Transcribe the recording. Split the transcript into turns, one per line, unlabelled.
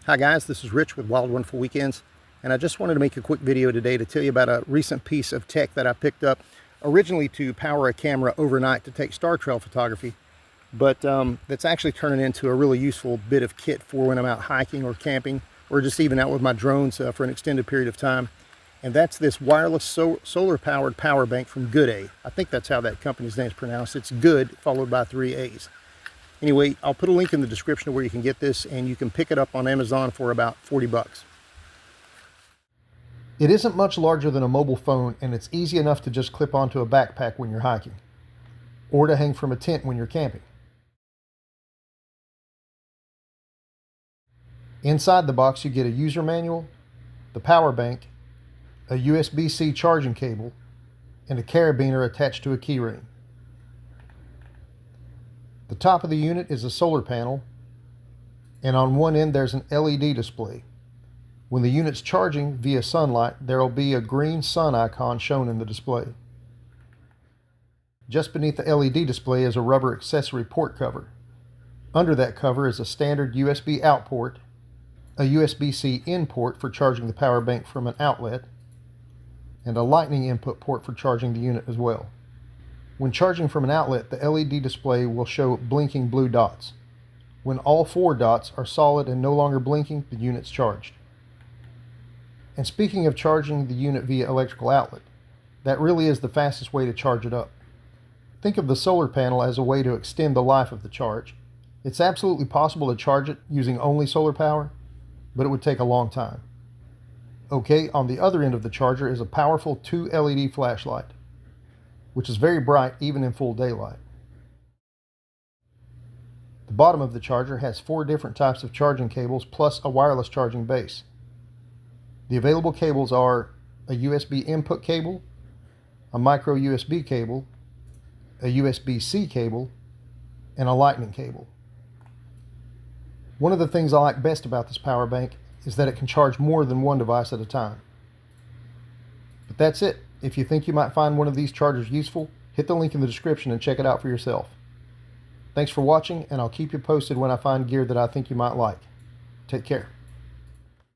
Hi guys, this is Rich with Wild Wonderful Weekends, and I just wanted to make a quick video today to tell you about a recent piece of tech that I picked up originally to power a camera overnight to take star trail photography, but that's actually turning into a really useful bit of kit for when I'm out hiking or camping, or just even out with my drones for an extended period of time. And that's this wireless solar-powered power bank from GOODaaa. I think that's how that company's name is pronounced. It's Good followed by 3 A's. Anyway, I'll put a link in the description of where you can get this, and you can pick it up on Amazon for about 40 bucks. It isn't much larger than a mobile phone, and it's easy enough to just clip onto a backpack when you're hiking, or to hang from a tent when you're camping. Inside the box you get a user manual, the power bank, a USB-C charging cable, and a carabiner attached to a keyring. The top of the unit is a solar panel, and on one end there's an LED display. When the unit's charging via sunlight, there will be a green sun icon shown in the display. Just beneath the LED display is a rubber accessory port cover. Under that cover is a standard USB out port, a USB-C in port for charging the power bank from an outlet, and a lightning input port for charging the unit as well. When charging from an outlet, the LED display will show blinking blue dots. When all 4 dots are solid and no longer blinking, the unit's charged. And speaking of charging the unit via electrical outlet, that really is the fastest way to charge it up. Think of the solar panel as a way to extend the life of the charge. It's absolutely possible to charge it using only solar power, but it would take a long time. Okay, on the other end of the charger is a powerful 2 LED flashlight, which is very bright even in full daylight. The bottom of the charger has 4 different types of charging cables plus a wireless charging base. The available cables are a USB input cable, a micro USB cable, a USB-C cable, and a lightning cable. One of the things I like best about this power bank is that it can charge more than one device at a time. But that's it. If you think you might find one of these chargers useful, hit the link in the description and check it out for yourself. Thanks for watching, and I'll keep you posted when I find gear that I think you might like. Take care.